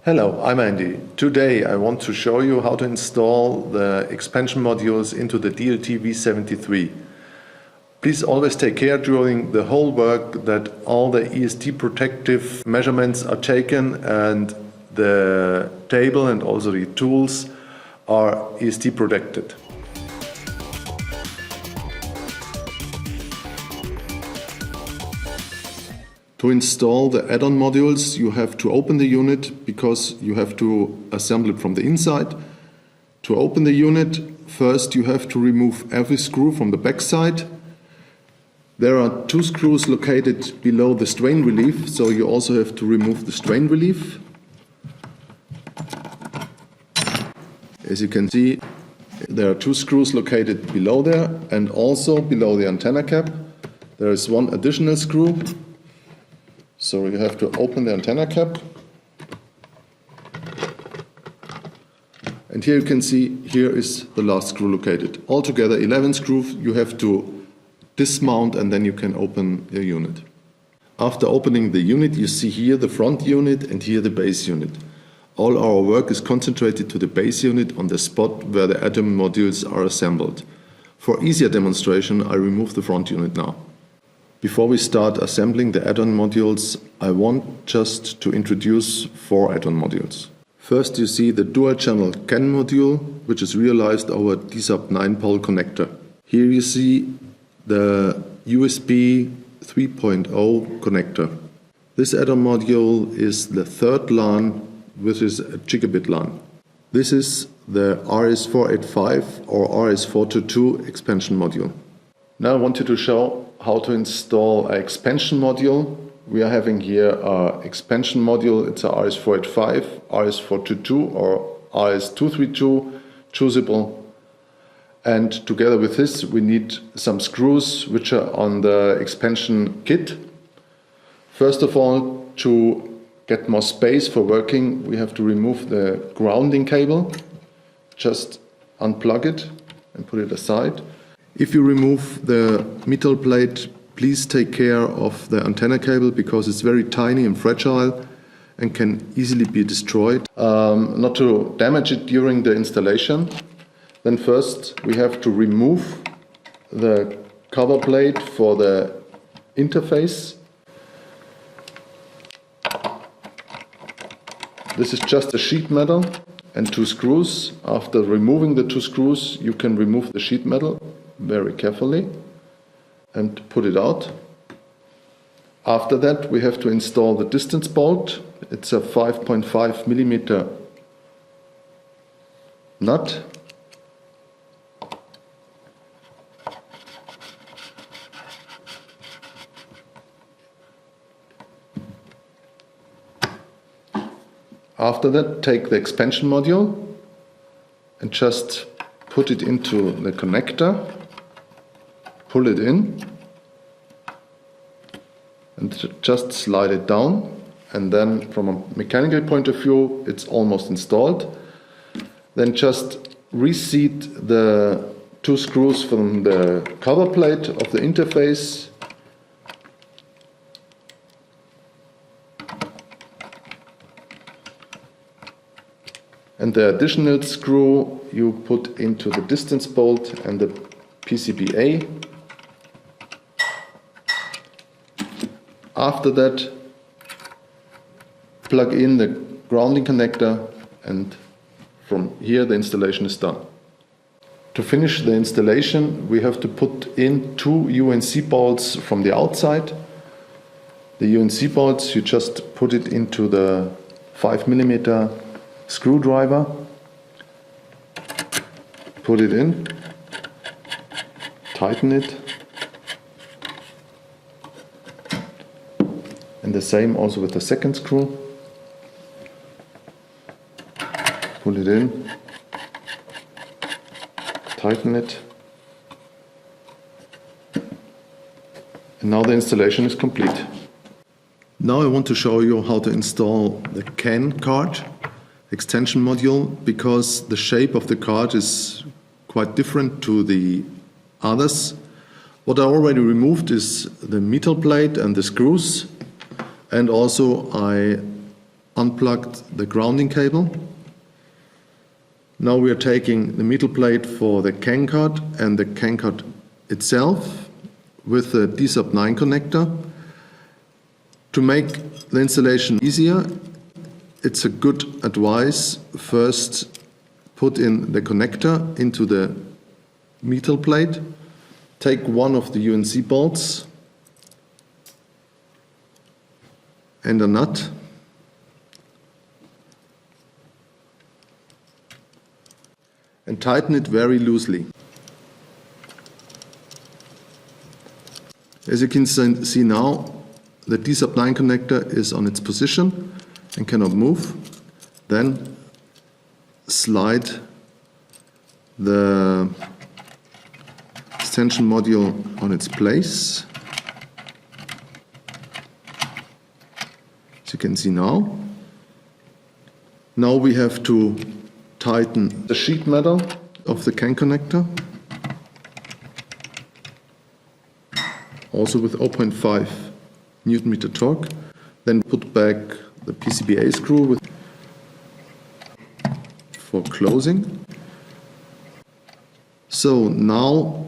Hello, I'm Andy. Today I want to show you how to install the expansion modules into the DLT-V73. Please always take care during the whole work that all the ESD protective measurements are taken and the table and also the tools are ESD protected. To install the add-on modules, you have to open the unit because you have to assemble it from the inside. To open the unit, first you have to remove every screw from the back side. There are two screws located below the strain relief, so you also have to remove the strain relief. As you can see, there are two screws located below there and also below the antenna cap. There is one additional screw. So you have to open the antenna cap. And here you can see, here is the last screw located. Altogether 11 screws you have to dismount and then you can open your unit. After opening the unit, you see here the front unit and here the base unit. All our work is concentrated to the base unit on the spot where the add-on modules are assembled. For easier demonstration, I remove the front unit now. Before we start assembling the add-on modules, I want just to introduce 4 add-on modules. First you see the dual-channel CAN module, which is realized over D-sub 9-pole connector. Here you see the USB 3.0 connector. This add-on module is the third LAN, which is a gigabit LAN. This is the RS485 or RS422 expansion module. Now I want you to show how to install an expansion module. We are having here our expansion module. It's a RS485, RS422 or RS232 choosable. And together with this we need some screws which are on the expansion kit. First of all, to get more space for working, we have to remove the grounding cable. Just unplug it and put it aside. If you remove the metal plate, please take care of the antenna cable because it's very tiny and fragile and can easily be destroyed. Not to damage it during the installation. Then first we have to remove the cover plate for the interface. This is just a sheet metal and 2 screws. After removing the 2 screws, you can remove the sheet metal very carefully and put it out. After that we have to install the distance bolt. It's a 5.5 millimeter nut. After that, take the expansion module and just put it into the connector. Pull it in and just slide it down, and then from a mechanical point of view it's almost installed. Then just reseat the 2 screws from the cover plate of the interface. And the additional screw you put into the distance bolt and the PCBA. After that, plug in the grounding connector, and from here the installation is done. To finish the installation, we have to put in 2 UNC bolts from the outside. The UNC bolts, you just put it into the 5 millimeter screwdriver, put it in, tighten it. And the same also with the second screw. Pull it in, tighten it. And now the installation is complete. Now I want to show you how to install the CAN card extension module, because the shape of the card is quite different to the others. What I already removed is the metal plate and the screws, and also I unplugged the grounding cable. Now we are taking the metal plate for the CAN card and the CAN card itself with the D-sub-9 connector. To make the installation easier, it's a good advice first put in the connector into the metal plate, take one of the UNC bolts and a nut, and tighten it very loosely. As you can see now, the D-sub-9 connector is on its position and cannot move. Then slide the extension module on its place. As you can see now. Now we have to tighten the sheet metal of the CAN connector, also with 0.5 Newton meter torque. Then put back the PCBA screw for closing. So now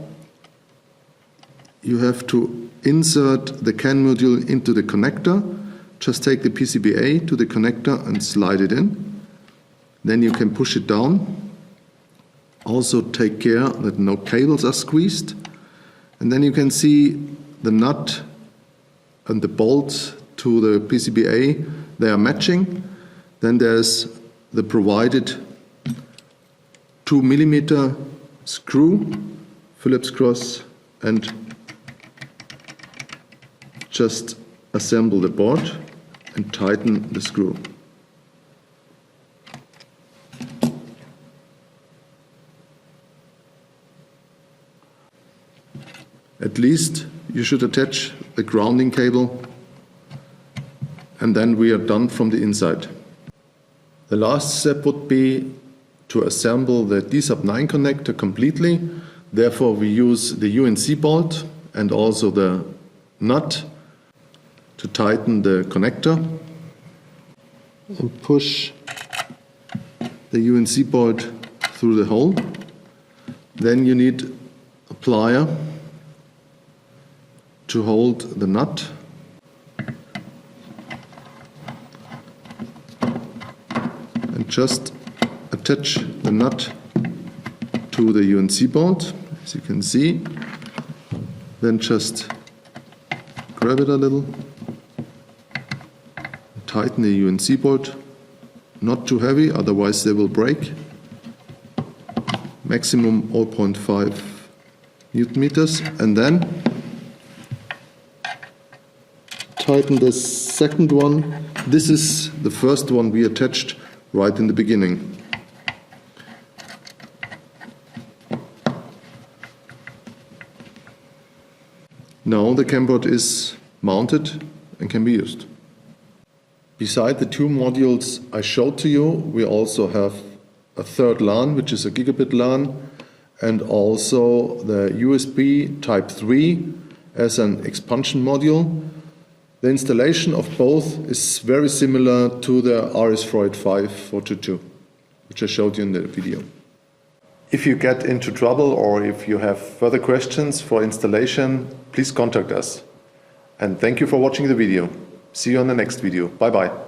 you have to insert the CAN module into the connector. Just take the PCBA to the connector and slide it in. Then you can push it down. Also take care that no cables are squeezed. And then you can see the nut and the bolts to the PCBA, they are matching. Then there's the provided 2 millimeter screw, Phillips cross, and just assemble the board and tighten the screw. At least you should attach the grounding cable, and then we are done from the inside. The last step would be to assemble the D-sub-9 connector completely. Therefore we use the UNC bolt and also the nut to tighten the connector, and push the UNC bolt through the hole. Then you need a plier to hold the nut. And just attach the nut to the UNC bolt, as you can see. Then just grab it a little, tighten the UNC bolt, not too heavy, otherwise they will break. Maximum 0.5 Newton meters, and then tighten the second one. This is the first one we attached right in the beginning. Now the CAN board is mounted and can be used. Beside the two modules I showed to you, we also have a third LAN, which is a gigabit LAN, and also the USB Type 3 as an expansion module. The installation of both is very similar to the RS-485 422, which I showed you in the video. If you get into trouble or if you have further questions for installation, please contact us. And thank you for watching the video. See you on the next video. Bye bye.